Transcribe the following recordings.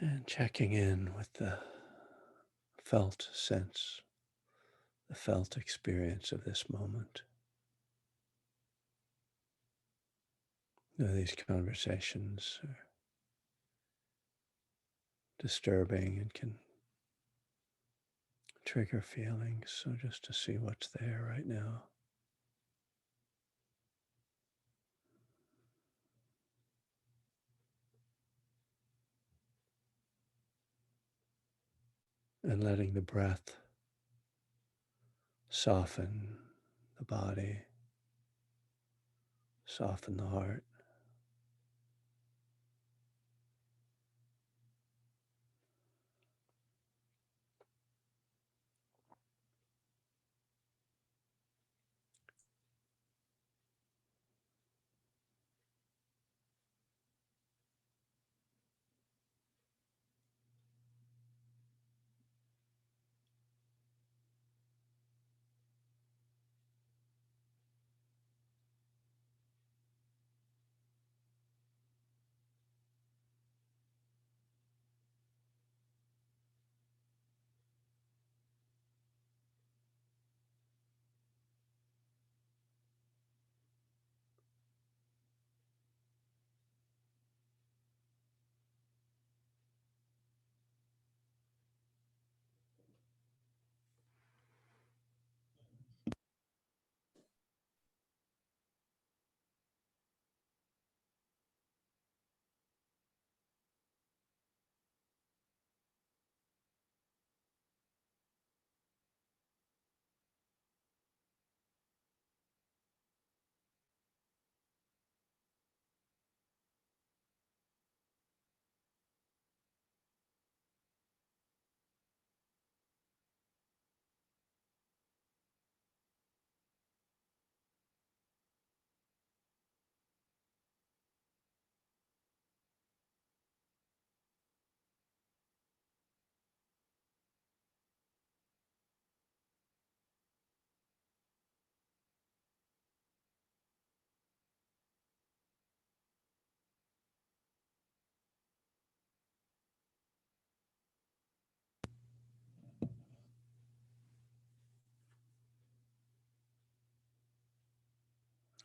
And checking in with the felt sense, the felt experience of this moment. These conversations are disturbing and can trigger feelings. So just to see what's there right now. And letting the breath soften the body, soften the heart.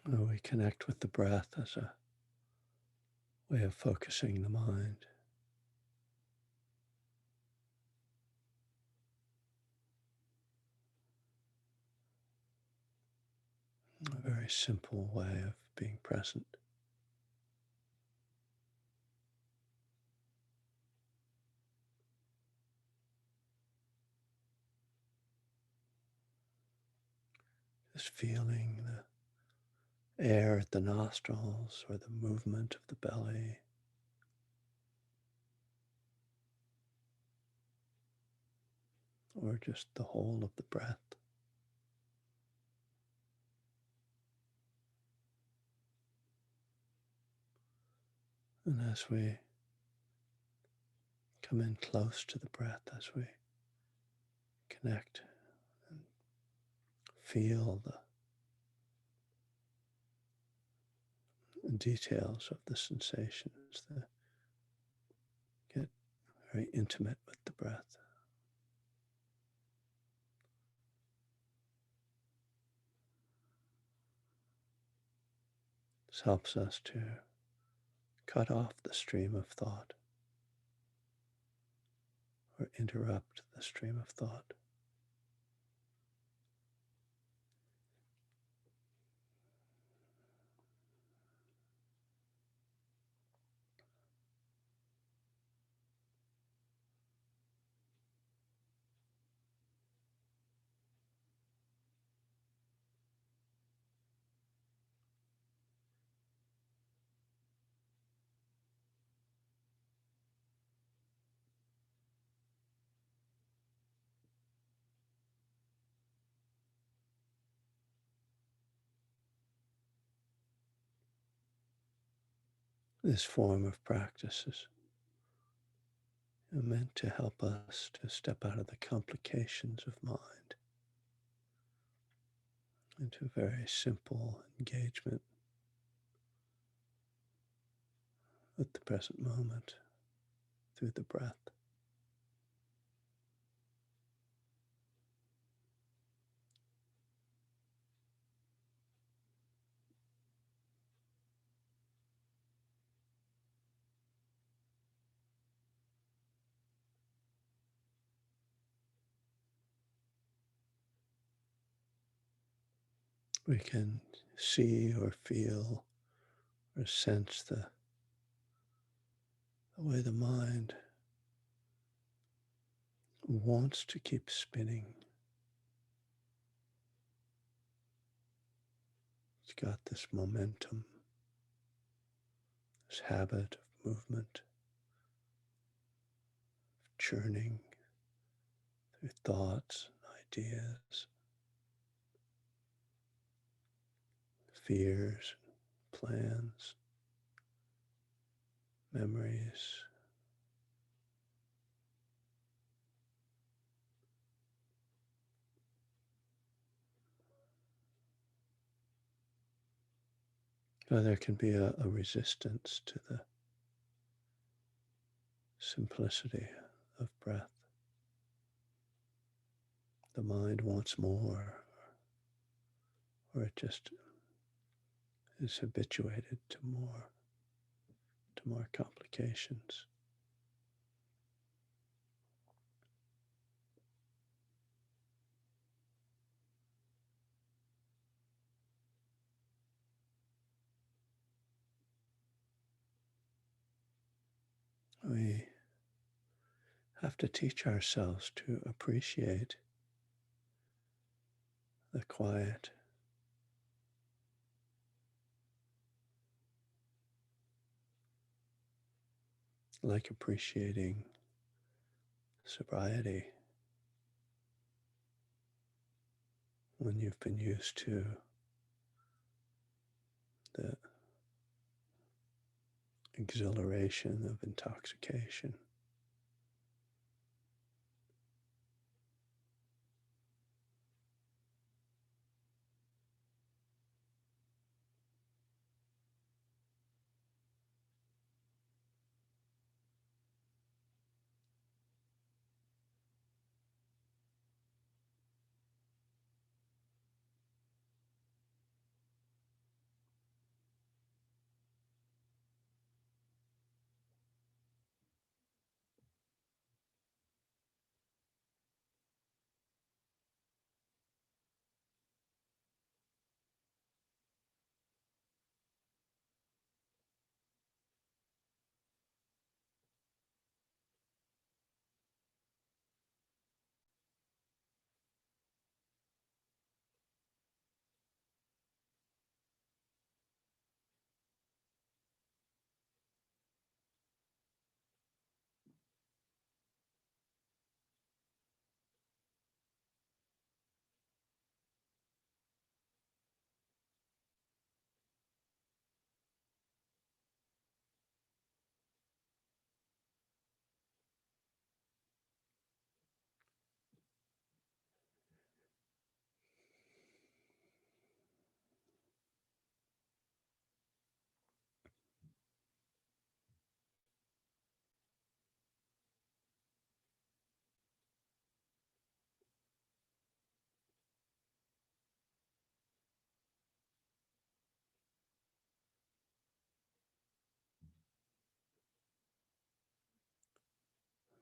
We connect with the breath as a way of focusing the mind. A very simple way of being present. Just feeling the air at the nostrils or the movement of the belly. Or just the whole of the breath. And as we come in close to the breath, as we connect and feel the details of the sensations that get very intimate with the breath. This helps us to cut off the stream of thought or interrupt the stream of thought. This form of practice is meant to help us to step out of the complications of mind into very simple engagement with the present moment. through the breath. We can see or feel or sense the way the mind wants to keep spinning. It's got this momentum, this habit of movement, churning through thoughts, ideas, fears, plans, memories. There can be a resistance to the simplicity of breath. The mind wants more, or it just is habituated to more complications. We have to teach ourselves to appreciate the quiet, like appreciating sobriety when you've been used to the exhilaration of intoxication.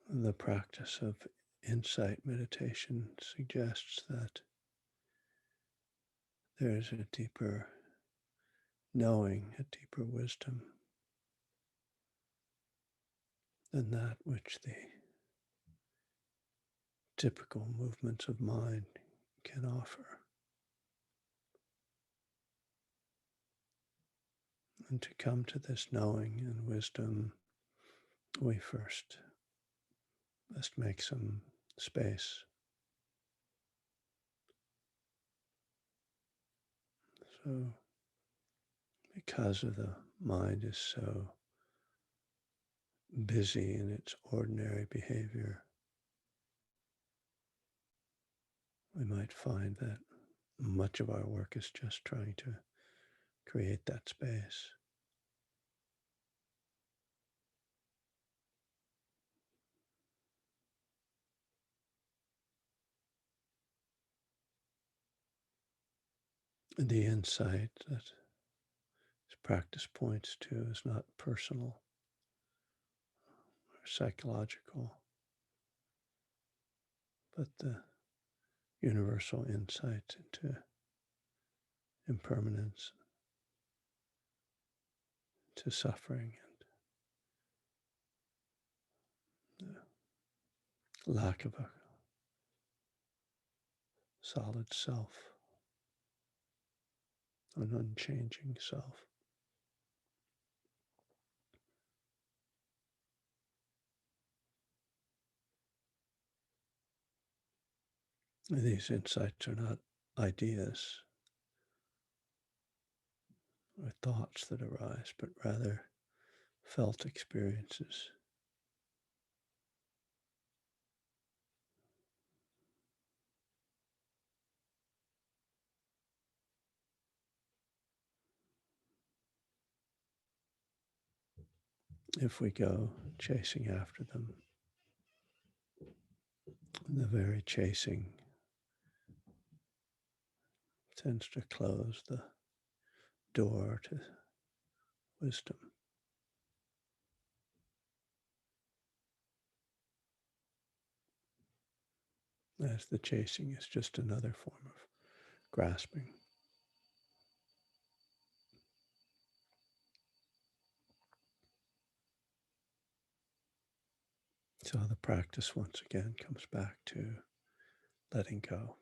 The practice of insight meditation suggests that there is a deeper knowing, a deeper wisdom than that which the typical movements of mind can offer. And to come to this knowing and wisdom, we first must make some space. So, because of the mind is so busy in its ordinary behavior, we might find that much of our work is just trying to create that space. The insight that this practice points to is not personal or psychological, but the universal insight into impermanence, to suffering, and the lack of a solid self, an unchanging self. These insights are not ideas or thoughts that arise, but rather felt experiences. If we go chasing after them, the very chasing tends to close the door to wisdom. As the chasing is just another form of grasping. So the practice once again comes back to letting go.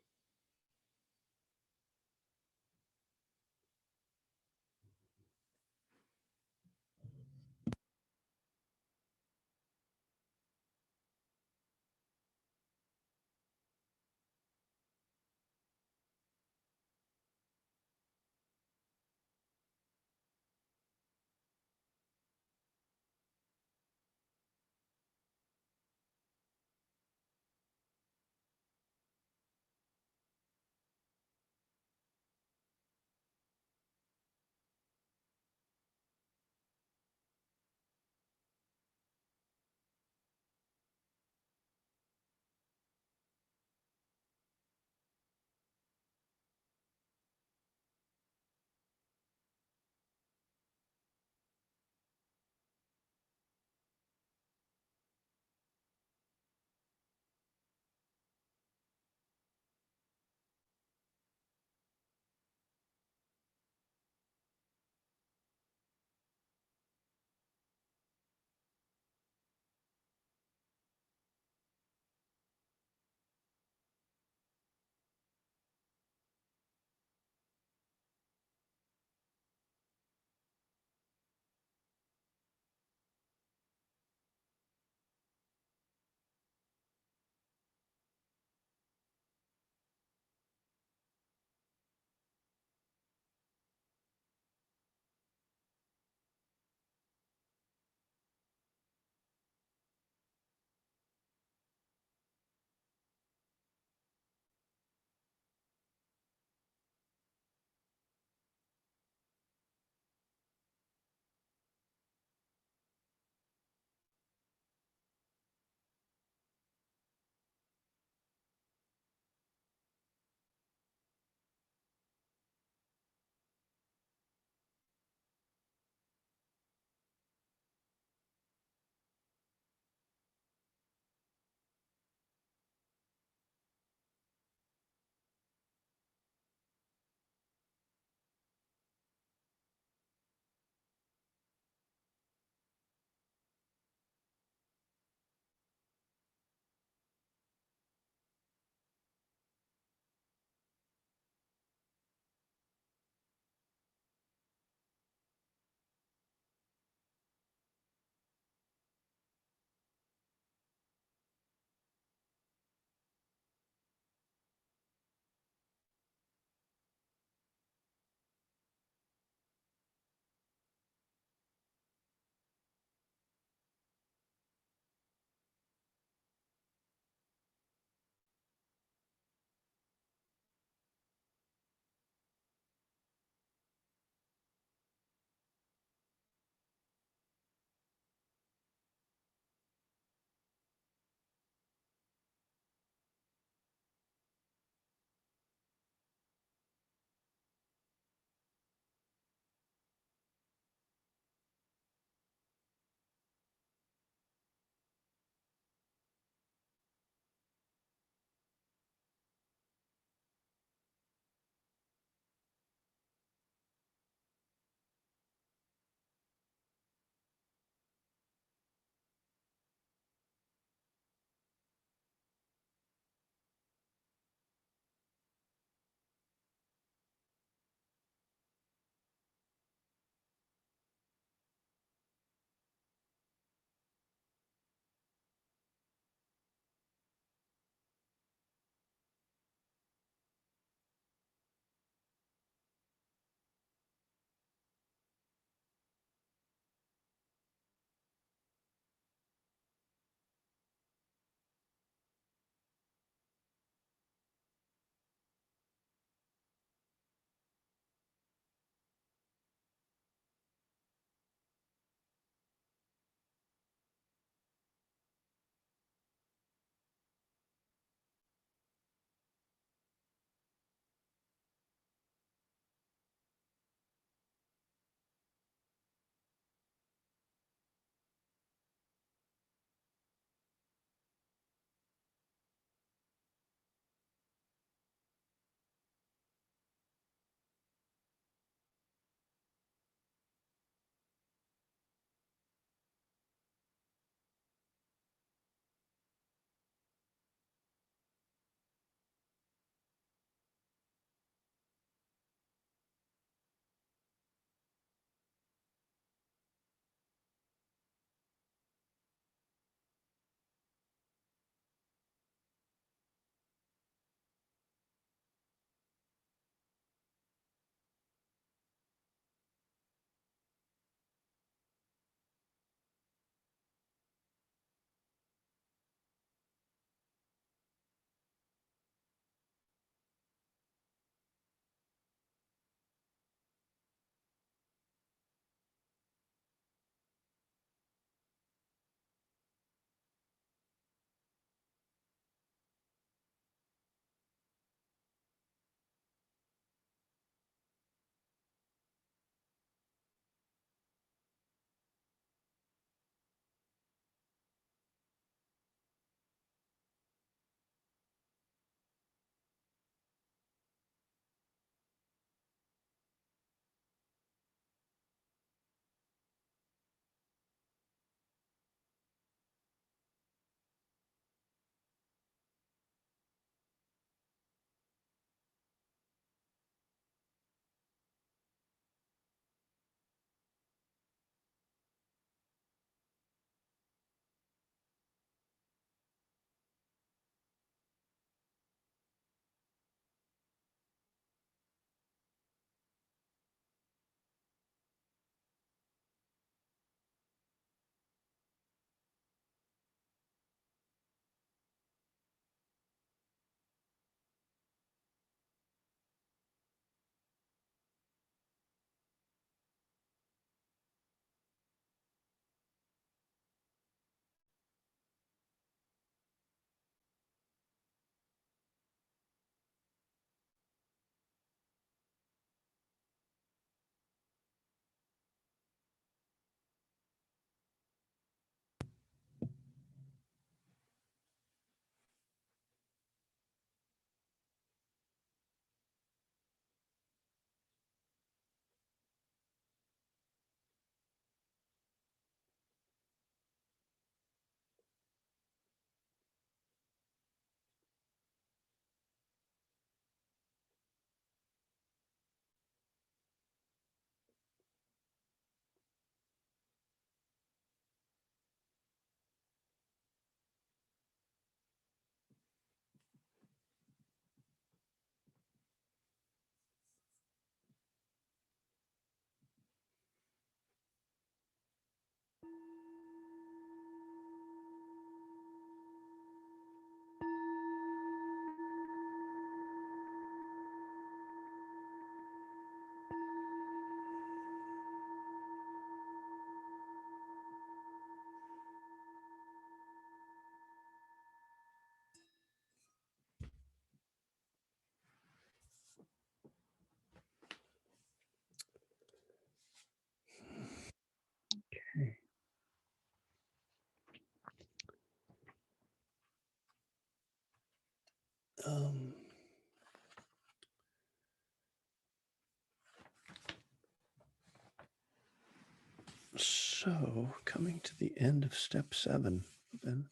So, coming to the end of step 7, been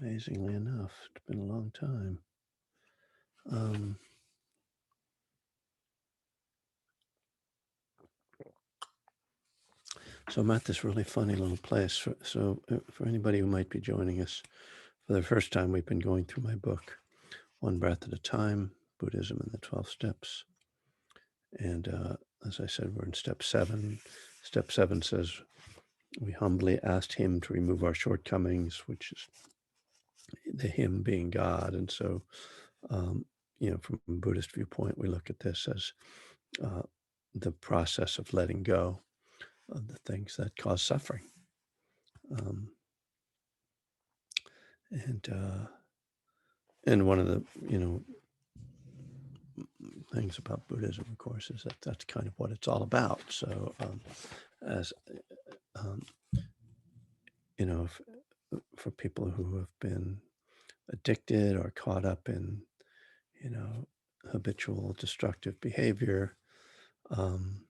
amazingly enough, it's been a long time. Um, so I'm at this really funny little place. For anybody who might be joining us for the first time, we've been going through my book, One Breath at a Time, Buddhism and the 12 Steps. And as I said, we're in step 7. Step 7 says, we humbly asked him to remove our shortcomings, which is the him being God. And so, from a Buddhist viewpoint, we look at this as uh, the process of letting go of the things that cause suffering. Um, and one of the things about Buddhism, of course, is that that's kind of what it's all about. So, as um, if, for people who have been addicted or caught up in habitual destructive behavior, um,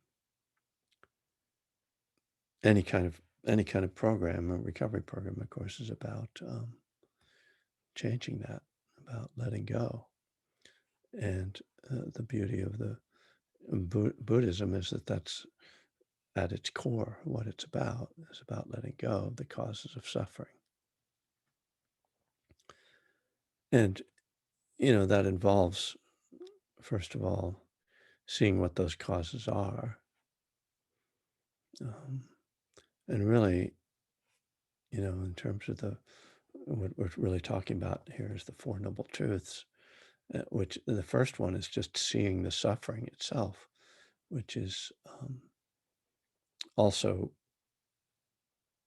any kind of program, a recovery program, of course, is about changing that, about letting go. And the beauty of the Buddhism is that that's at its core what it's about, is about letting go of the causes of suffering. And that involves, first of all, seeing what those causes are, um, and really, in terms of what we're really talking about here is the Four Noble Truths, which the first one is just seeing the suffering itself, which is also,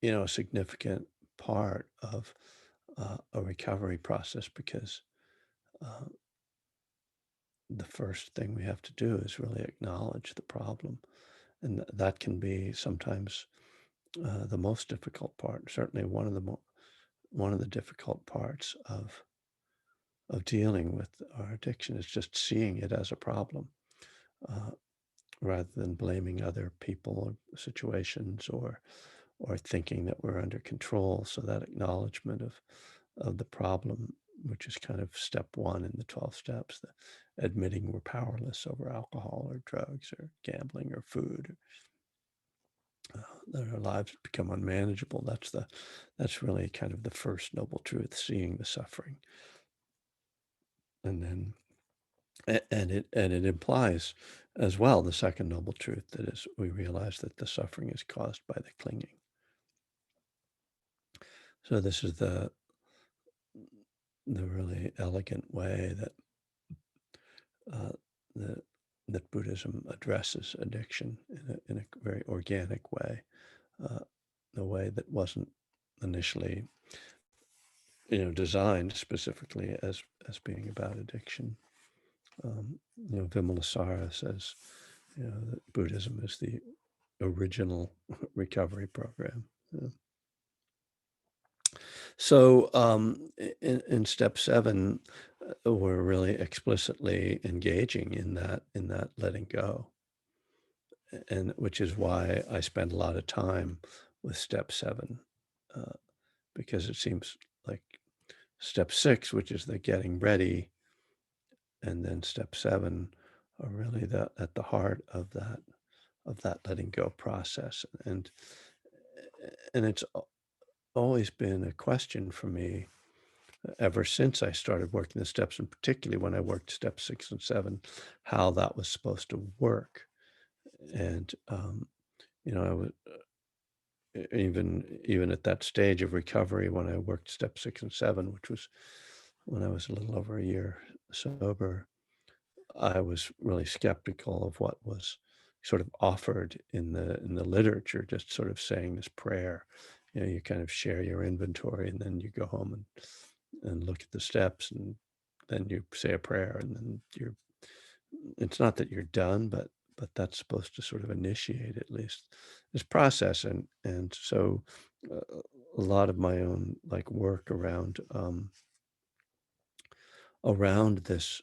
a significant part of a recovery process, because uh, the first thing we have to do is really acknowledge the problem. And that can be sometimes the most difficult part, certainly one of the difficult parts of dealing with our addiction, is just seeing it as a problem, uh, rather than blaming other people or situations, or thinking that we're under control. So that acknowledgement of the problem, which is kind of step 1 in the 12 steps, the admitting we're powerless over alcohol or drugs or gambling or food, that our lives become unmanageable. That's really kind of the first noble truth, seeing the suffering. And then and it implies as well the second noble truth, that is, we realize that the suffering is caused by the clinging. So this is the really elegant way that uh, the, that Buddhism addresses addiction in a very organic way, uh, the way that wasn't initially designed specifically as being about addiction. Vimalasara says, that Buddhism is the original recovery program. Yeah. So in step 7, we're really explicitly engaging in that letting go, and which is why I spend a lot of time with step 7, uh, because it seems like step 6, which is the getting ready, and then step 7 are really at the heart of that letting go process. And it's always been a question for me ever since I started working the steps, and particularly when I worked step 6 and 7, how that was supposed to work. And I was even at that stage of recovery, when I worked step 6 and 7, which was when I was a little over a year sober, I was really skeptical of what was sort of offered in the literature, just sort of saying this prayer. You kind of share your inventory, and then you go home and look at the steps, and then you say a prayer, and then it's not that you're done, but that's supposed to sort of initiate at least this process. And so a lot of my own like work around this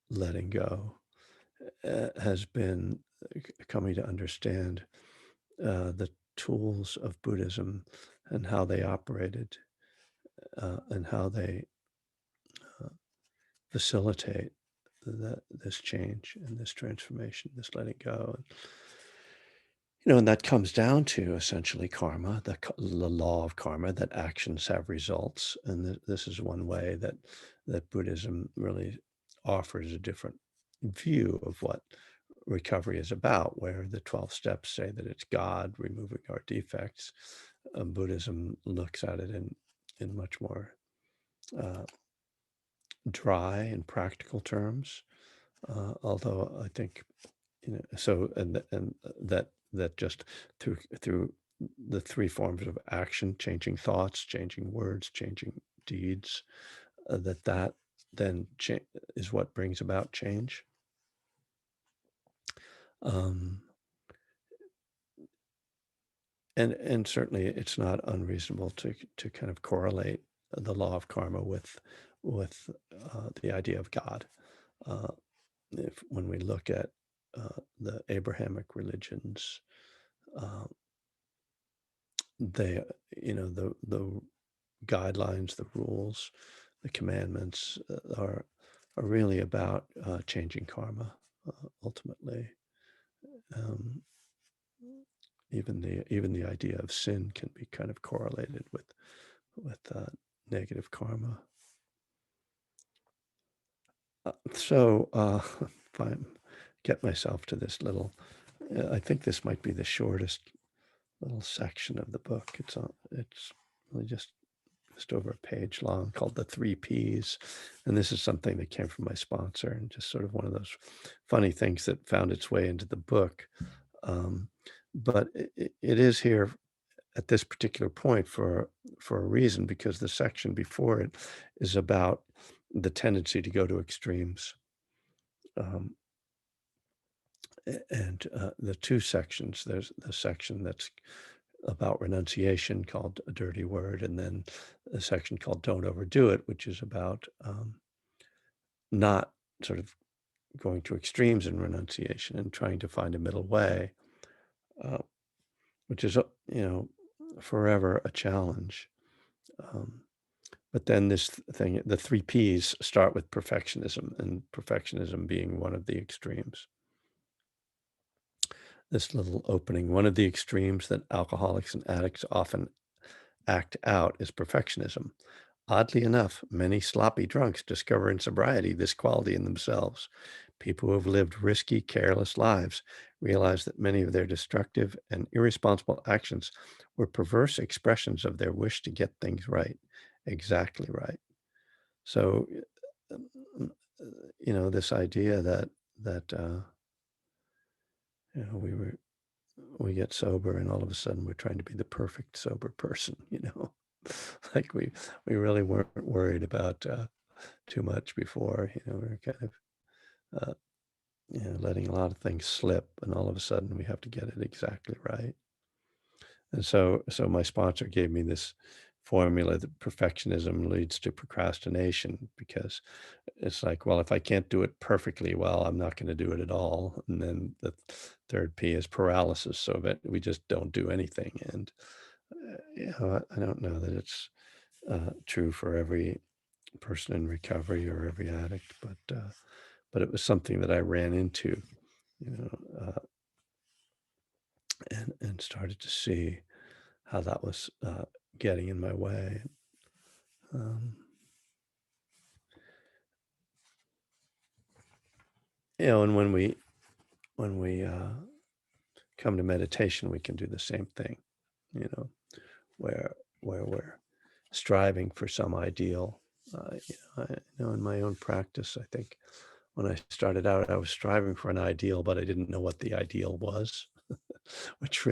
letting go has been coming to understand that tools of Buddhism and how they operated, and how they uh, facilitate this change and this transformation, this letting go. And that comes down to essentially karma, the law of karma, that actions have results. And this is one way that Buddhism really offers a different view of what recovery is about, where the 12 steps say that it's God removing our defects. Buddhism looks at it in much more uh, dry and practical terms. Although I think, and that just through the three forms of action, changing thoughts, changing words, changing deeds, that then is what brings about change. Um, and certainly it's not unreasonable to kind of correlate the law of karma with the idea of God. Uh, if when we look at the Abrahamic religions, uh, they, the guidelines, the rules, the commandments are really about changing karma. Ultimately, um, even the idea of sin can be kind of correlated with negative karma. If I get myself to this little, I think this might be the shortest little section of the book. It's really just over a page long, called The Three Ps. And this is something that came from my sponsor, and just sort of one of those funny things that found its way into the book. Um, but it is here at this particular point for a reason, because the section before it is about the tendency to go to extremes. Um, and the two sections, there's the section that's about renunciation, called A Dirty Word, and then a section called Don't Overdo It, which is about not sort of going to extremes in renunciation and trying to find a middle way, uh, which is, forever a challenge. Um, but then this thing, the three Ps start with perfectionism, and perfectionism being one of the extremes. This little opening, one of the extremes that alcoholics and addicts often act out is perfectionism. Oddly enough, many sloppy drunks discover in sobriety this quality in themselves. People who have lived risky, careless lives realize that many of their destructive and irresponsible actions were perverse expressions of their wish to get things right, exactly right. So, this idea that you know, we were we get sober and all of a sudden we're trying to be the perfect sober person, like we really weren't worried about too much before. We were kind of uh, letting a lot of things slip, and all of a sudden we have to get it exactly right. And so my sponsor gave me this formula that perfectionism leads to procrastination, because it's like, well, if I can't do it perfectly well, I'm not going to do it at all. And then the third P is paralysis, so that we just don't do anything. And I don't know that it's true for every person in recovery or every addict, but it was something that I ran into, you know, and started to see how that was getting in my way. Um, and when we come to meditation, we can do the same thing, you know, where we're striving for some ideal. In my own practice, I think when I started out, I was striving for an ideal, but I didn't know what the ideal was, which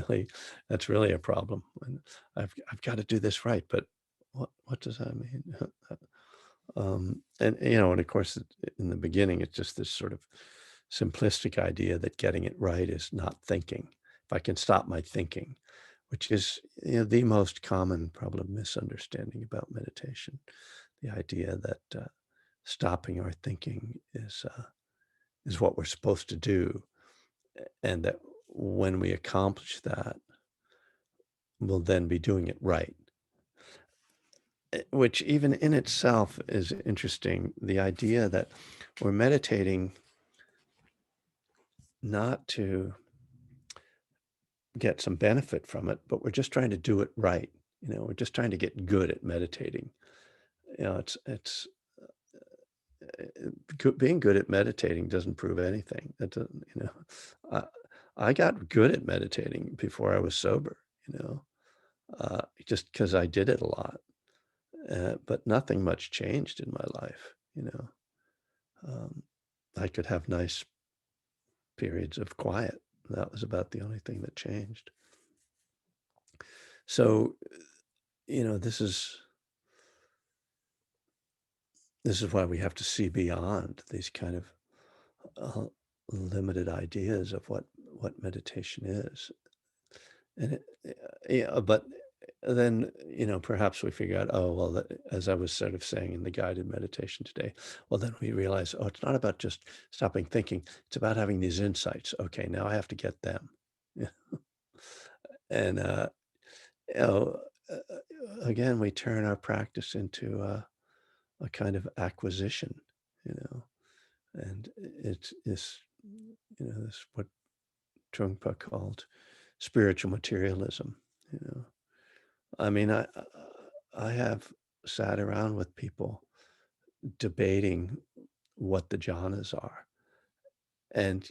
that's really a problem. And I've got to do this right, but what does that mean? And of course, in the beginning, it's just this sort of simplistic idea that getting it right is not thinking. If I can stop my thinking, which is the most common problem misunderstanding about meditation, the idea that stopping our thinking is what we're supposed to do, and that when we accomplish that, will then be doing it right. Which even in itself is interesting. The idea that we're meditating not to get some benefit from it, but we're just trying to do it right. We're just trying to get good at meditating. It's being good at meditating doesn't prove anything. That doesn't, I, I got good at meditating before I was sober, just because I did it a lot. But nothing much changed in my life. Um, I could have nice periods of quiet. That was about the only thing that changed. So, you know, this is this is why we have to see beyond these kind of uh, limited ideas of what meditation is. And yeah, but then, perhaps we figure out, oh, well, as I was sort of saying in the guided meditation today, well, then we realize, oh, it's not about just stopping thinking. It's about having these insights. Okay, now I have to get them. Yeah. And, you know, again, we turn our practice into a kind of acquisition, you know, and it's this what Trungpa called spiritual materialism. You know, I mean, I have sat around with people debating what the jhanas are, and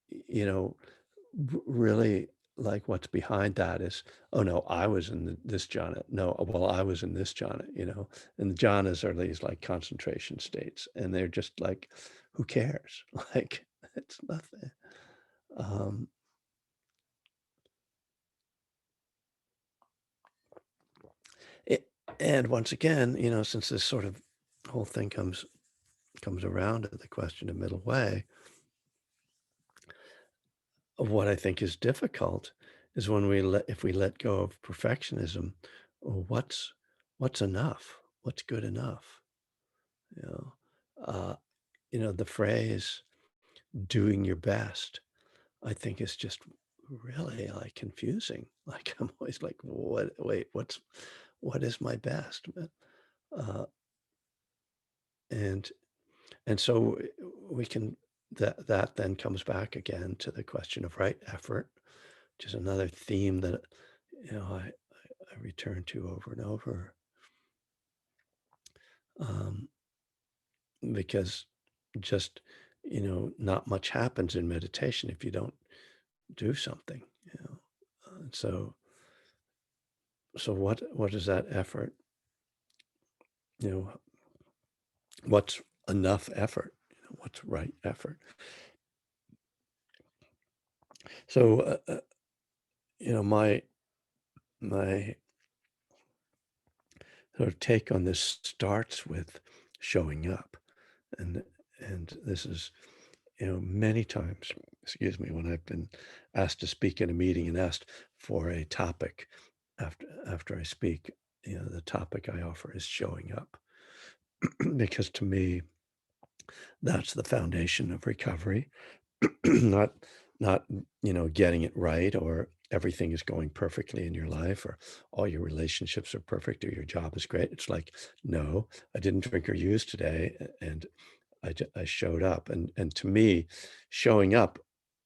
you know, really like what's behind that is, oh no, I was in this jhana. No, well, I was in this jhana. And the jhanas are these like concentration states, and they're just like, who cares? Like, it's nothing. Um, it, and once again, since this sort of whole thing comes around to the question of middle way, what I think is difficult is when if we let go of perfectionism, well, what's enough? What's good enough? You know, uh, the phrase "doing your best," I think is just really like confusing. Like I'm always like, what? Wait, what is my best? Uh, and and so we can that then comes back again to the question of right effort, which is another theme that I return to over and over, um, because just not much happens in meditation if you don't do something. So what is that effort? You know, what's enough effort? What's right effort? So my sort of take on this starts with showing up, and this is many times, excuse me, when I've been asked to speak in a meeting and asked for a topic after I speak, the topic I offer is showing up because to me that's the foundation of recovery. not not getting it right, or everything is going perfectly in your life, or all your relationships are perfect, or your job is great. It's like, no, I didn't drink or use today, and I showed up. And to me, showing up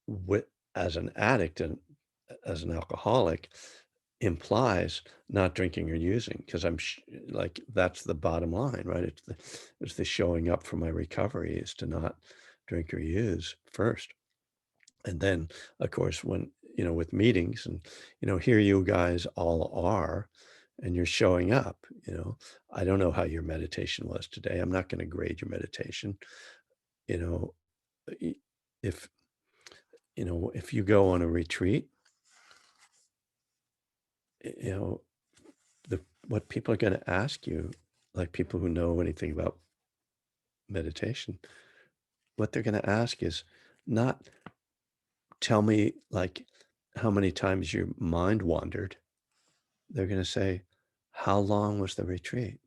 with as an addict and as an alcoholic implies not drinking or using, because like that's the bottom line, right? It's the showing up for my recovery is to not drink or use first. And then, of course, when, with meetings and, here you guys all are, and you're showing up, I don't know how your meditation was today. I'm not going to grade your meditation. You know, i- if, if you go on a retreat, you know, what people are going to ask you, like people who know anything about meditation, what they're going to ask is not tell me like how many times your mind wandered. They're going to say, how long was the retreat?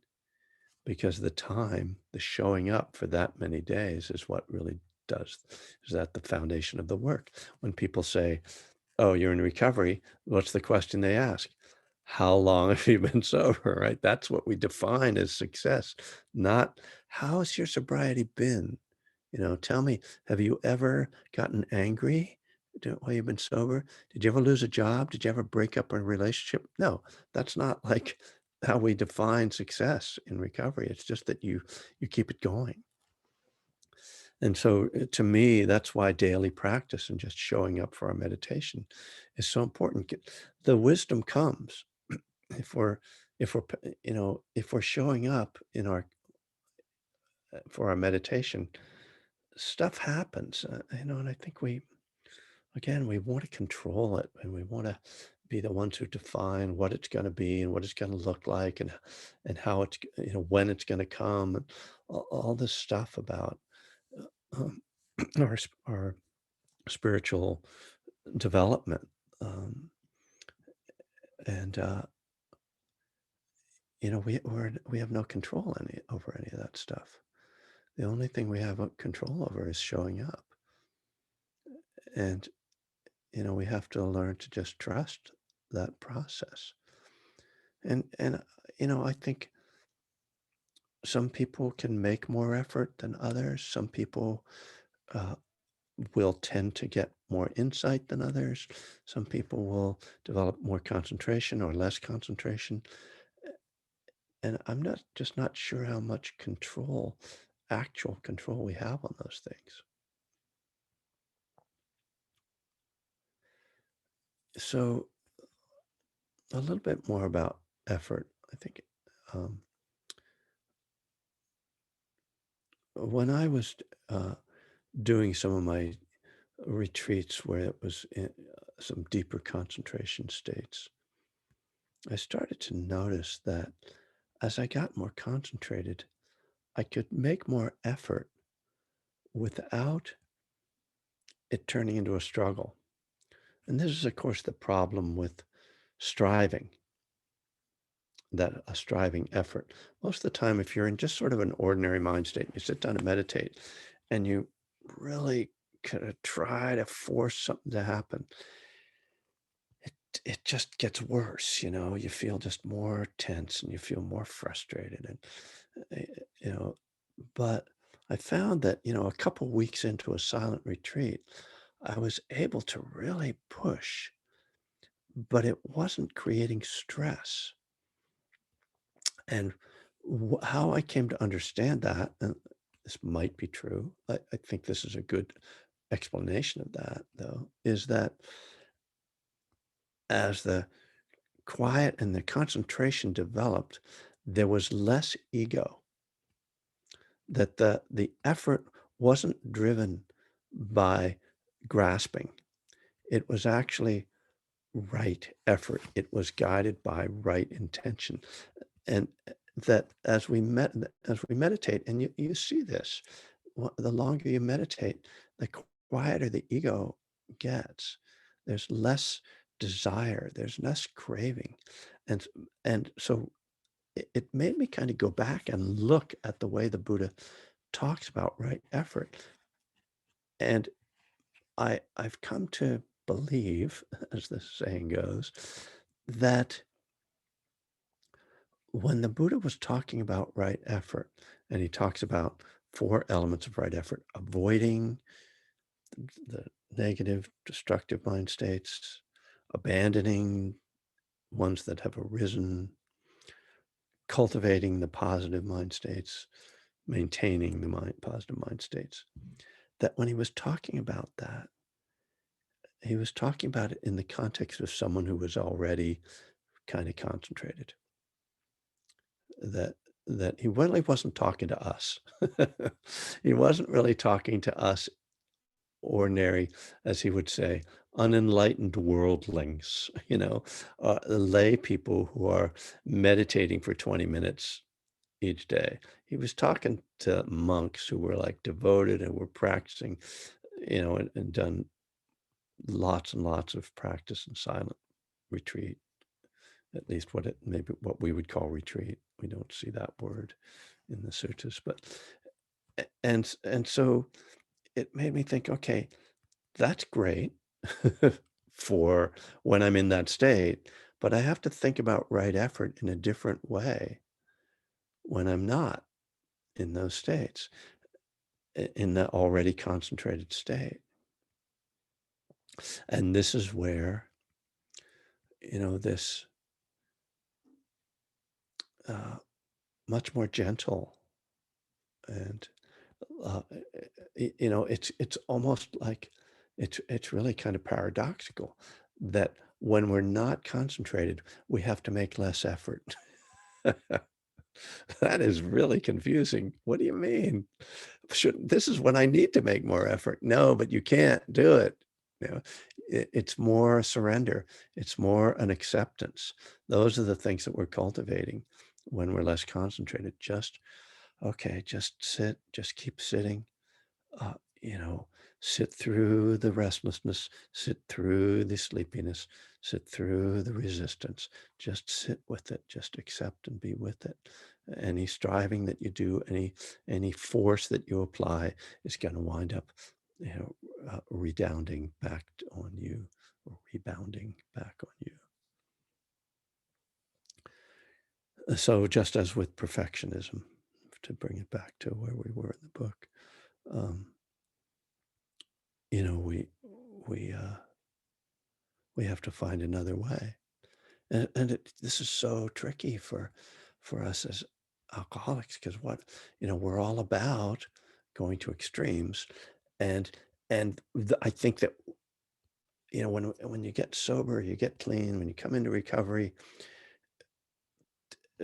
Because the showing up for that many days is what really does, is that the foundation of the work. When people say, oh, you're in recovery, what's the question they ask? How long have you been sober, right? That's what we define as success, not how's your sobriety been? Tell me, have you ever gotten angry while you've been sober? Did you ever lose a job? Did you ever break up a relationship? No, that's not like how we define success in recovery. It's just that you keep it going. And so to me, that's why daily practice and just showing up for our meditation is so important. The wisdom comes if we're if we're showing up in our for our meditation, stuff happens, and I think we want to control it and we want to be the ones who define what it's going to be and what it's going to look like and how it's when it's going to come and all this stuff about um, our spiritual development. Um, and we have no control over any of that stuff. The only thing we have control over is showing up, and we have to learn to just trust that process. And I think some people can make more effort than others. Some people uh, will tend to get more insight than others. Some people will develop more concentration or less concentration. And I'm not sure how much actual control we have on those things. So a little bit more about effort. I think um, when I was uh, doing some of my retreats where it was in some deeper concentration states, I started to notice that as I got more concentrated, I could make more effort without it turning into a struggle. And this is, of course, the problem with striving, that a striving effort. Most of the time, if you're in just sort of an ordinary mind state, you sit down and meditate, and you really kind of try to force something to happen, it just gets worse. You feel just more tense and you feel more frustrated, and you know. But I found that a couple weeks into a silent retreat, I was able to really push, but it wasn't creating stress. And how I came to understand that, and this might be true, I think this is a good explanation of that, though, is that as the quiet and the concentration developed, there was less ego, that the effort wasn't driven by grasping. It was actually right effort. It was guided by right intention. And that as we meditate, and you see this, the longer you meditate, the quieter the ego gets. There's less desire, there's less craving. And and so it made me kind of go back and look at the way the Buddha talks about right effort. And I've come to believe, as the saying goes, that when the Buddha was talking about right effort, and he talks about four elements of right effort: avoiding the negative, destructive mind states, abandoning ones that have arisen, cultivating the positive mind states, maintaining the positive mind states. That when he was talking about that, he was talking about it in the context of someone who was already kind of concentrated. That he really wasn't talking to us. He wasn't really talking to us ordinary, as he would say, unenlightened worldlings, lay people who are meditating for 20 minutes each day. He was talking to monks who were like devoted and were practicing, and done lots and lots of practice in silent retreat, at least maybe what we would call retreat. We don't see that word in the sutras, but and so it made me think, okay, that's great for when I'm in that state, but I have to think about right effort in a different way when I'm not in those states, in the already concentrated state. And this is where, this uh, much more gentle and uh, it's almost like it's really kind of paradoxical that when we're not concentrated, we have to make less effort. That is really confusing. What do you mean? This is when I need to make more effort. No, but you can't do it. You know, it's more surrender. It's more an acceptance. Those are the things that we're cultivating when we're less concentrated. Okay, just sit, just keep sitting, uh, you know, sit through the restlessness, sit through the sleepiness, sit through the resistance. Just sit with it, just accept and be with it. Any striving that you do, any force that you apply is going to wind up, redounding back on you or rebounding back on you. So just as with perfectionism, to bring it back to where we were in the book, um, you know, we uh, we have to find another way, and this is so tricky for us as alcoholics because we're all about going to extremes, and I think that when you get sober, you get clean, when you come into recovery,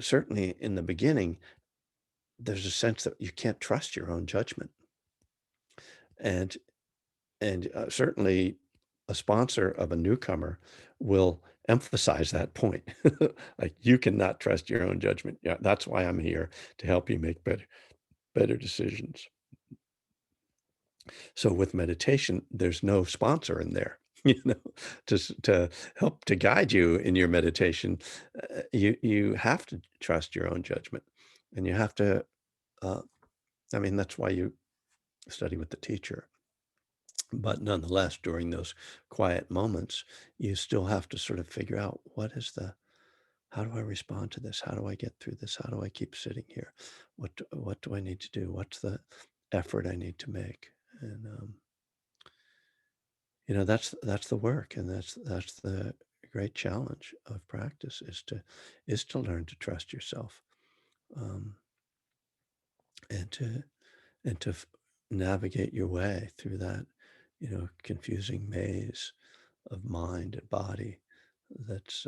certainly in the beginning, there's a sense that you can't trust your own judgment, and certainly a sponsor of a newcomer will emphasize that point. Like, you cannot trust your own judgment. Yeah, that's why I'm here, to help you make better decisions. So with meditation, there's no sponsor in there, to help to guide you in your meditation. You have to trust your own judgment, and you have to. Uh, I mean, that's why you study with the teacher. But nonetheless, during those quiet moments, you still have to sort of figure out how do I respond to this? How do I get through this? How do I keep sitting here? What do I need to do? What's the effort I need to make? And that's the work, and that's the great challenge of practice is to learn to trust yourself, um, and to navigate your way through that confusing maze of mind and body that's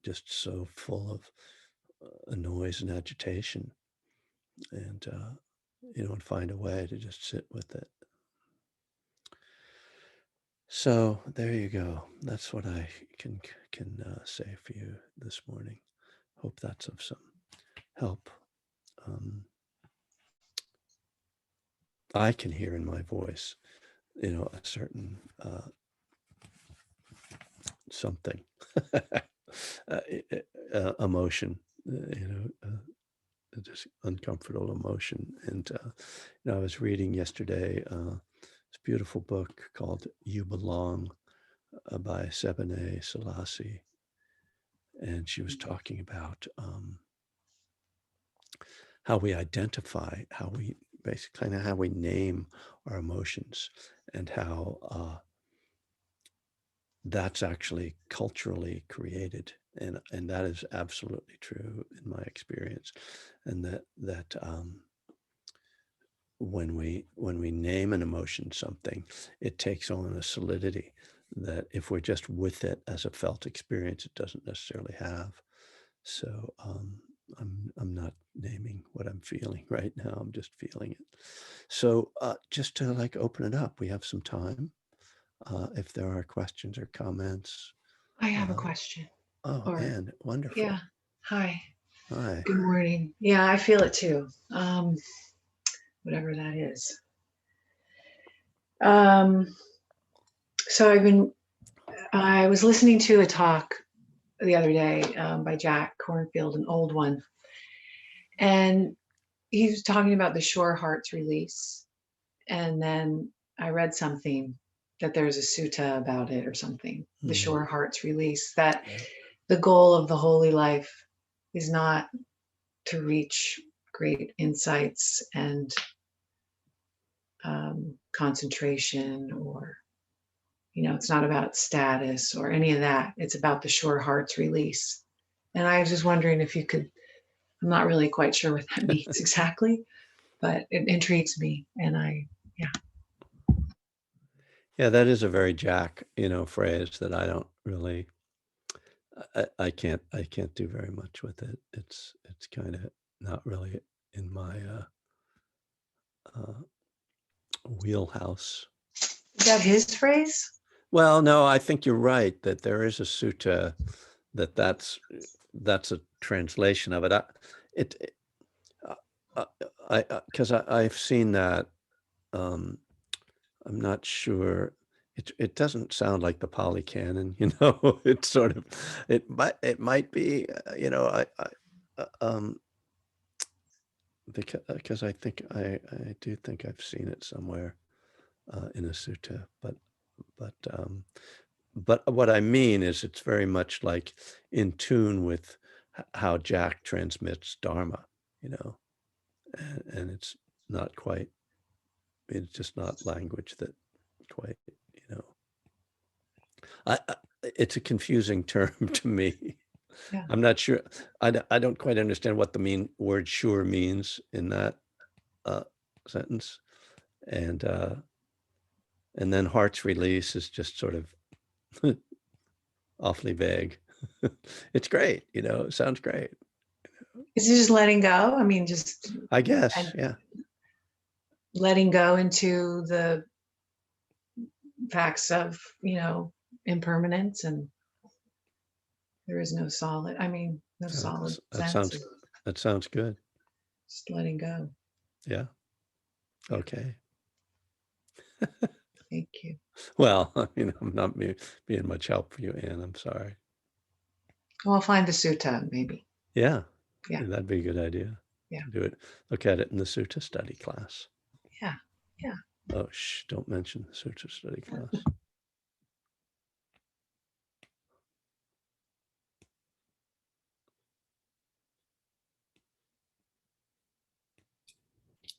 just so full of noise and agitation, and find a way to just sit with it. So there you go. That's what I can say for you this morning. Hope that's of some help. Um, I can hear in my voice, a certain something, emotion, just uncomfortable emotion. And I was reading yesterday this beautiful book called "You Belong" by Sebene Selassie, and she was talking about how we identify, how we basically kind of how we name our emotions, and how that's actually culturally created, and that is absolutely true in my experience, and that when we name an emotion something, it takes on a solidity that if we're just with it as a felt experience, it doesn't necessarily have. So I'm not naming what I'm feeling right now. I'm just feeling it. So just to like open it up, we have some time. If there are questions or comments. I have a Uh, question. oh, Or, and yeah. wonderful. Hi. Hi. Good morning. Yeah, I feel it too. Whatever that is. Um, so I was listening to a talk the other day by Jack Cornfield, an old one, and he was talking about the Shore Hearts release. And then I read something, that there's a sutta about it or something, the Mm, sure heart's release, that yeah. the goal of the holy life is not to reach great insights and concentration, or it's not about status or any of that. It's about the sure heart's release. And I was just wondering if you could, I'm not really quite sure what that means exactly, but it intrigues me. And yeah. Yeah, that is a very Jack, phrase that I don't really I can't do very much with it. It's kinda not really in my, uh, wheelhouse. Is that his phrase? Well, no, I think you're right that there is a sutta that's a translation of it. It uh, uh, 'cause I've seen that, um, I'm not sure. It doesn't sound like the Pali Canon, It's sort of it might be, because I think I do think I've seen it somewhere, in a sutta, but what I mean is it's very much, like, in tune with h how Jack transmits dharma, you know, and it's just not language that quite, you know I it's a confusing term to me. Yeah. I'm not sure. I don't quite understand what the word "sure" means in that, uh, sentence, and, uh and then "heart's release" is just sort of awfully vague. It's great, it sounds great. Is it just letting go? I mean, just I guess, and yeah, letting go into the facts of, impermanence, and there is no solid, I mean, no yeah, solid that sense of sounds that sounds good. just letting go. Yeah, Yeah. okay. Thank you. Well, I'm not being much help for you, Anne, I'm sorry. Well, I'll find the sutta, maybe. Yeah, Yeah. that'd be a good idea. Yeah. Do it Look at it in the Sutta study class. Yeah. Yeah. Oh, shh, don't mention the Sutta study class.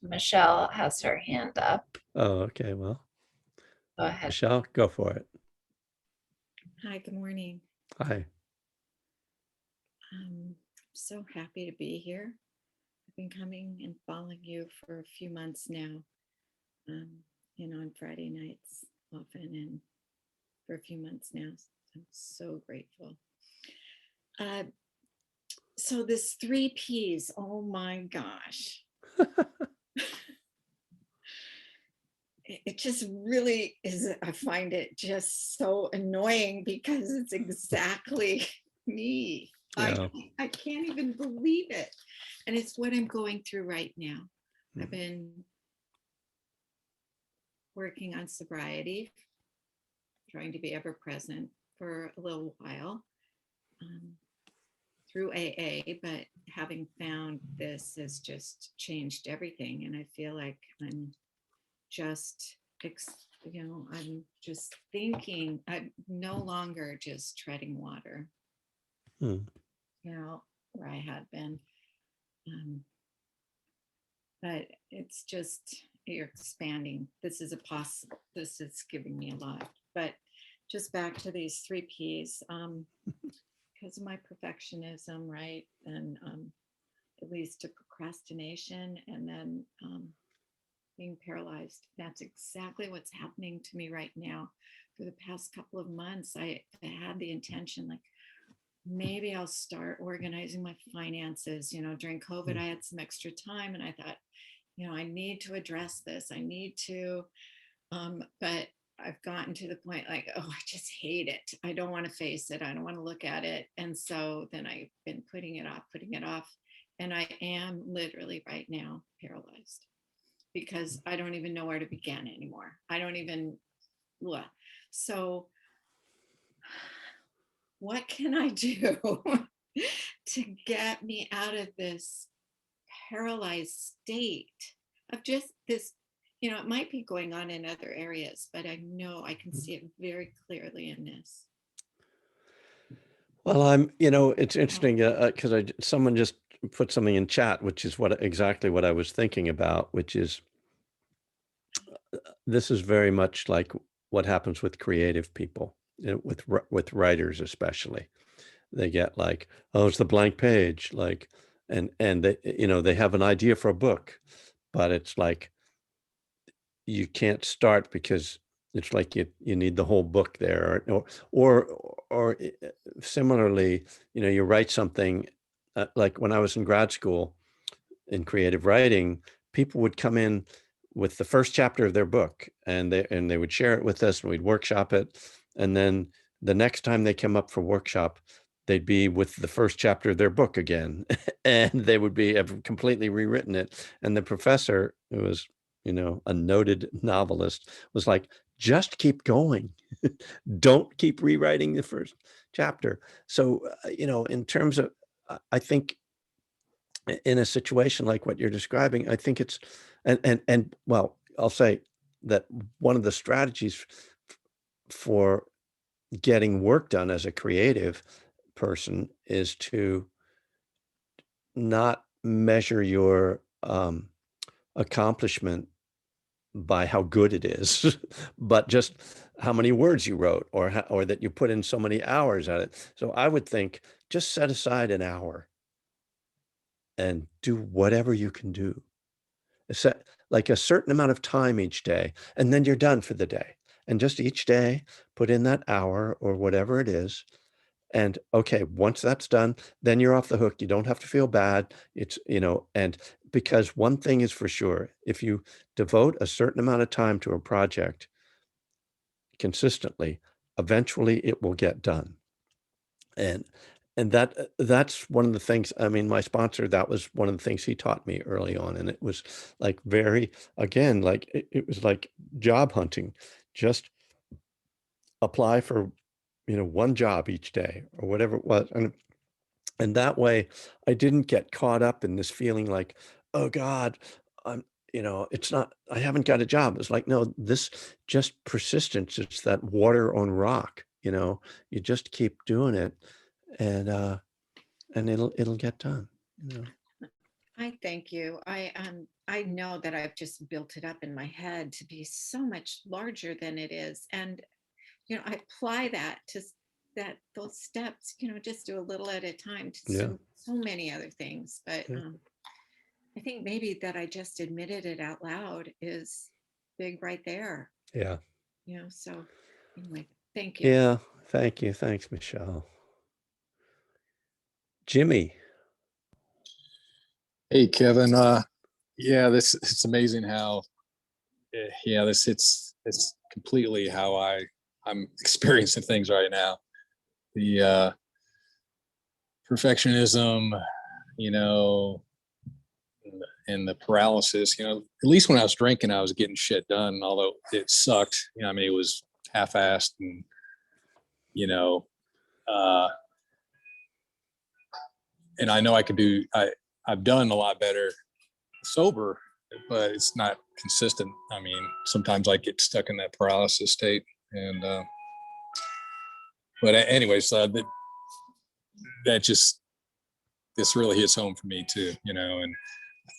Michelle has her hand up. Oh, okay, well, Go ahead. Michelle, go for it. Hi, good morning. Hi. I'm so happy to be here. I've been coming and following you for a few months now, um, on Friday nights often, and for a few months now. I'm so grateful. Uh, so this 3 Ps, oh my gosh. It just really is, I find it just so annoying because it's exactly me. Yeah. I can't even believe it. And it's what I'm going through right now. I've Mm. been working on sobriety, trying to be ever present for a little while, through AA, but having found this has just changed everything. And I feel like I'm just, I'm just thinking, I'm no longer just treading water, Mm. where I had been. But it's just, you're expanding. This is giving me a lot. But just back to these 3 Ps, because of my perfectionism, right? And it leads to procrastination, and then being paralyzed. That's exactly what's happening to me right now. For the past couple of months, I had the intention, like, maybe I'll start organizing my finances. During COVID, Mm. I had some extra time, and I thought, I need to address this. I need to, but I've gotten to the point, like, oh, I just hate it. I don't want to face it. I don't want to look at it. And so then I've been putting it off. And I am literally right now paralyzed because I don't even know where to begin anymore. I don't even, blah. So what can I do to get me out of this paralyzed state of just this it might be going on in other areas, but I know I can see it very clearly in this. Well, it's interesting because someone just put something in chat, which is exactly what I was thinking about, which is this is very much like what happens with creative people, with writers especially. They get like, oh, it's the blank page, like, and they have an idea for a book, but it's like you can't start because it's like you need the whole book there, or similarly, you write something like when I was in grad school in creative writing, people would come in with the first chapter of their book and they would share it with us and we'd workshop it. And then the next time they came up for workshop, they'd be with the first chapter of their book again and they would have completely rewritten it. And the professor, who was, a noted novelist, was like, just keep going. Don't keep rewriting the first chapter. So, in terms of, I think in a situation like what you're describing, I think it's, and well, I'll say that one of the strategies for getting work done as a creative person is to not measure your accomplishment by how good it is, but just how many words you wrote or that you put in so many hours at it. So I would think just set aside an hour and do whatever you can do. Set like a certain amount of time each day, and then you're done for the day. And just each day, put in that hour or whatever it is. And okay, once that's done, then you're off the hook. You don't have to feel bad. And because one thing is for sure, if you devote a certain amount of time to a project consistently, eventually it will get done. And that's one of the things, I mean, my sponsor, that was one of the things he taught me early on. And it was like again, like it was like job hunting. Just apply for, one job each day or whatever it was. And that way I didn't get caught up in this feeling like, oh God, I'm, it's not, I haven't got a job. It's like, no, this just persistence. It's that water on rock, you just keep doing it and it'll get done, you know. I thank you. I know that I've just built it up in my head to be so much larger than it is. And I apply that to those steps, just do a little at a time to Yeah. so many other things. But Yeah. I think maybe that I just admitted it out loud is big right there. Yeah. So anyway, thank you. Yeah. Thank you. Thanks, Michelle. Jimmy. Hey, Kevin. Yeah, it's amazing how, yeah, it's completely how I'm experiencing things right now. The perfectionism, you know, and the paralysis. At least when I was drinking, I was getting shit done, although it sucked. I mean, it was half-assed, and you know, uh, and I know I could do. I've done a lot better sober, but it's not consistent. I mean, sometimes I get stuck in that paralysis state, and but anyways, that just this really hits home for me too, and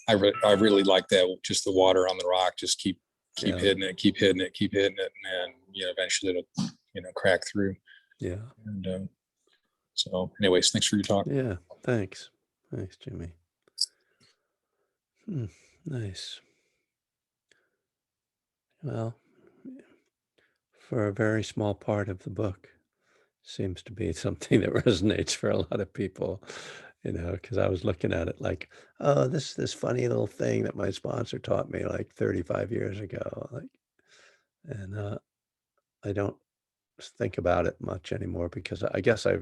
I really like that, just the water on the rock, just keep Yeah. hitting it, keep hitting it, keep hitting it, and eventually it'll crack through. Yeah. And so, anyways, thanks for your talk. Yeah. Thanks, Jimmy. Nice. Well, for a very small part of the book, seems to be something that resonates for a lot of people, because I was looking at it like, oh, this funny little thing that my sponsor taught me like 35 years ago. And I don't think about it much anymore because I guess I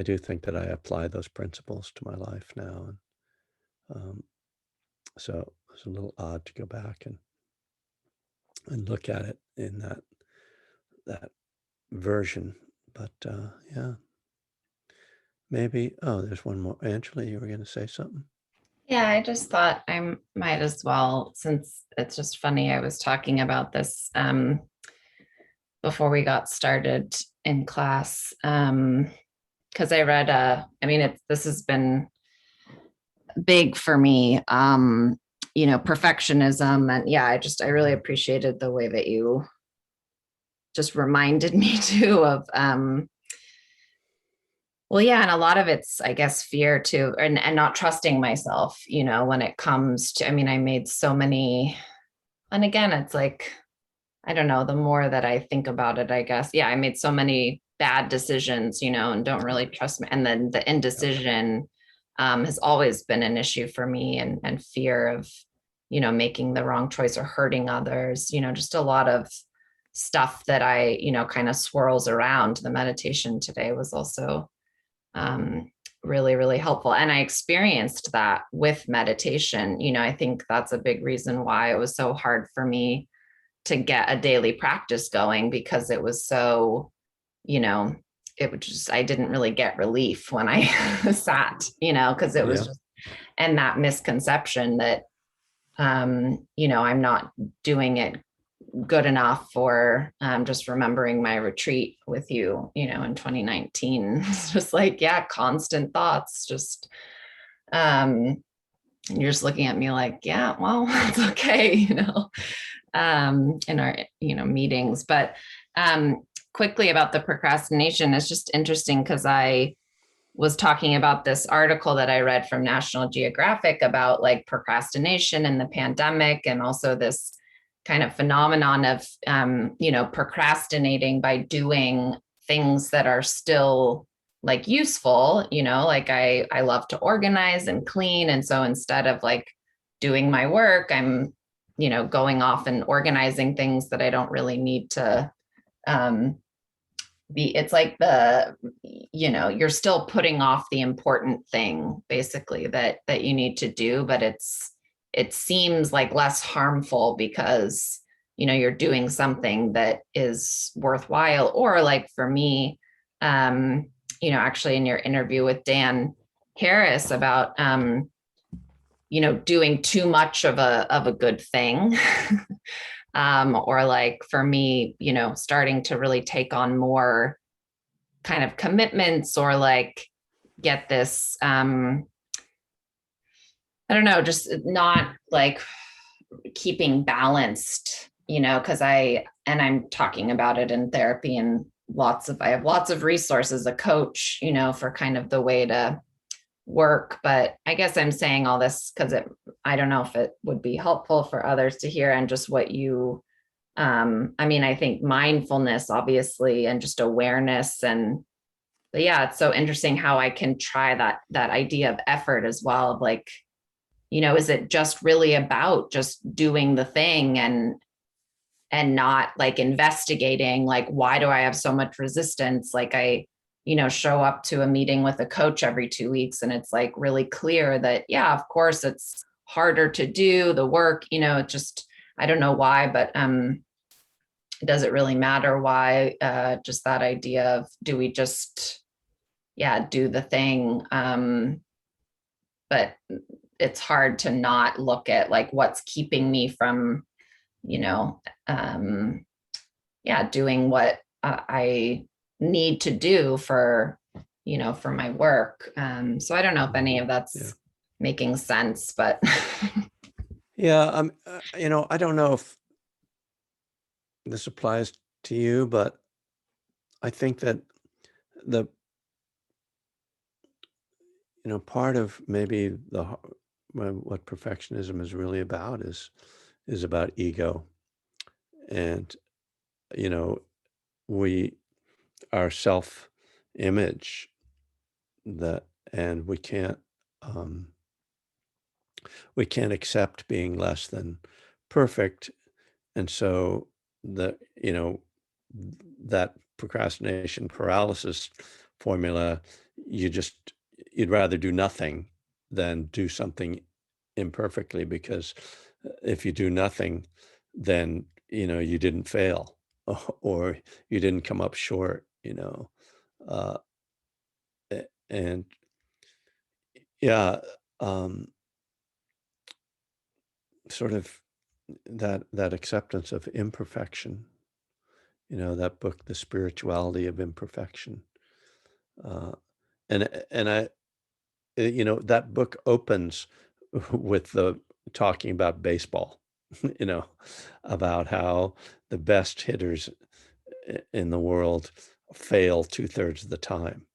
do think that I apply those principles to my life now. And so it's a little odd to go back and look at it in that version. But yeah, maybe, oh, there's one more. Angela, you were going to say something? Yeah, I just thought I might as well, since it's just funny, I was talking about this before we got started in class. Because I read I mean, this has been big for me. Perfectionism. And yeah, I really appreciated the way that you just reminded me too of well, yeah, and a lot of it's, I guess, fear too, and not trusting myself, when it comes to, I mean, I made so many, and again, it's like, I don't know, the more that I think about it, I guess, yeah, I made so many bad decisions, and don't really trust me. And then the indecision has always been an issue for me, and fear of, making the wrong choice or hurting others, just a lot of stuff that kind of swirls around. The meditation today was also um, really, really helpful. And I experienced that with meditation. I think that's a big reason why it was so hard for me to get a daily practice going, because it was so, you know, it would just, I didn't really get relief when I sat, because it was Yeah. just, and that misconception that, I'm not doing it good enough for just remembering my retreat with you, in 2019. It's just like, yeah, constant thoughts, just, you're just looking at me like, yeah, well, it's okay, in our, meetings. But quickly about the procrastination, it's just interesting because I was talking about this article that I read from National Geographic about like procrastination and the pandemic, and also this kind of phenomenon of, procrastinating by doing things that are still like useful, like I love to organize and clean. And so instead of like doing my work, I'm, going off and organizing things that I don't really need to um, it's like you're still putting off the important thing basically that you need to do, but it seems like less harmful because you're doing something that is worthwhile. Or like for me, actually in your interview with Dan Harris about doing too much of a good thing. Or like for me, starting to really take on more kind of commitments, or like get this, I don't know, just not like keeping balanced, because I'm talking about it in therapy, and I have lots of resources, a coach, for kind of the way to work. But I guess I'm saying all this because I don't know if it would be helpful for others to hear, and just what you, I mean, I think mindfulness, obviously, and just awareness. And but yeah, it's so interesting how I can try that idea of effort as well, of like, is it just really about just doing the thing, and not like investigating, like, why do I have so much resistance? Like I, show up to a meeting with a coach every 2 weeks, and it's like really clear that, yeah, of course it's harder to do the work, just, I don't know why, but does it really matter why? Just that idea of, do we just, yeah, do the thing? But it's hard to not look at like what's keeping me from, you know, um, yeah, doing what I need to do for, for my work. So I don't know if any of that's Yeah. making sense, but Yeah. I don't know if this applies to you, but I think that the, part of maybe what perfectionism is really about is about ego. And, you know, we, our self-image, that, and um, we can't accept being less than perfect. And so the, that procrastination paralysis formula, you'd rather do nothing than do something imperfectly, because if you do nothing, then, you didn't fail, or you didn't come up short, uh, and yeah, um, sort of that acceptance of imperfection, that book, The Spirituality of Imperfection. Uh, and that book opens with the talking about baseball, you know, about how the best hitters in the world fail 2/3 of the time.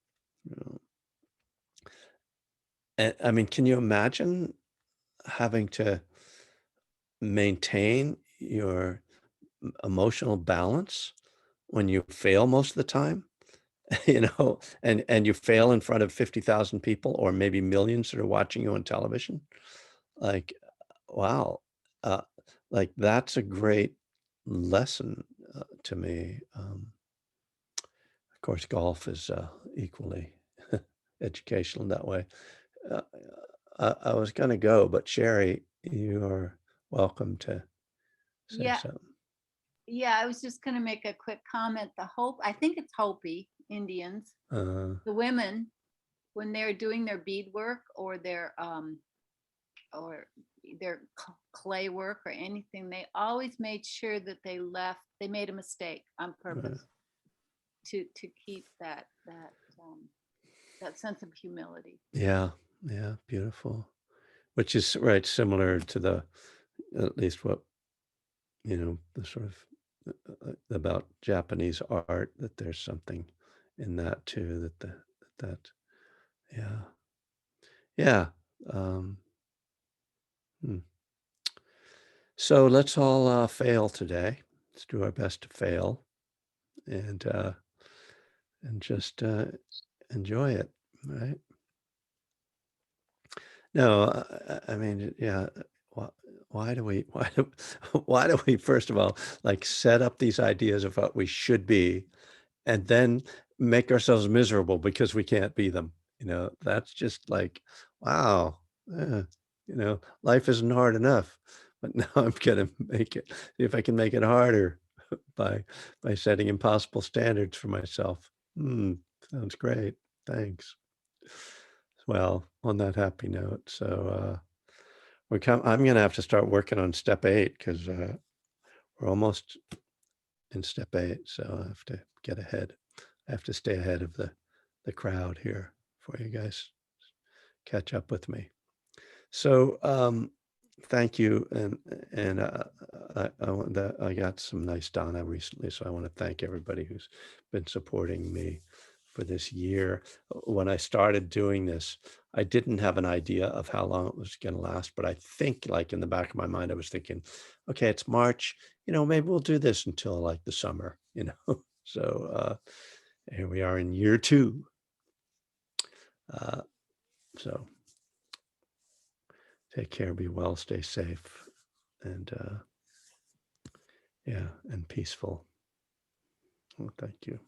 You know? And I mean, can you imagine having to maintain your emotional balance when you fail most of the time? And you fail in front of 50,000 people or maybe millions that are watching you on television. Like, wow, uh, like, that's a great lesson, to me. Of course, golf is, equally educational in that way. Uh, I was gonna go, but Sherry, you are welcome to say Yeah, something. yeah, I was just gonna make a quick comment. I think it's Hopi Indians, Uh, the women, when they're doing their beadwork or their clay work or anything, they always made sure that they made a mistake on right. purpose to keep that sense of humility. Yeah, yeah, beautiful. Which is, right, similar to at least what, the sort of, about Japanese art, that there's something in that too, that yeah. Yeah, um, hmm. So let's all, fail today. Let's do our best to fail and, just, enjoy it, right? No, I mean, yeah, why why do we why do we, first of all, like, set up these ideas of what we should be and then make ourselves miserable because we can't be them? That's just like, wow, eh, life isn't hard enough, but now I'm gonna see if I can make it harder by setting impossible standards for myself. Sounds great. Thanks. Well, on that happy note, so, I'm gonna have to start working on step 8 because we're almost in step 8, so I have to get ahead. I have to stay ahead of the crowd here for you guys catch up with me. So, thank you, and, I got some nice Donna recently, so I wanna thank everybody who's been supporting me for this year. When I started doing this, I didn't have an idea of how long it was gonna last, but I think, like, in the back of my mind, I was thinking, "Okay, it's March, maybe we'll do this until, like, the summer," you know? So, here we are in year 2. Uh, so take care, be well, stay safe, and, yeah, and peaceful. Well, thank you.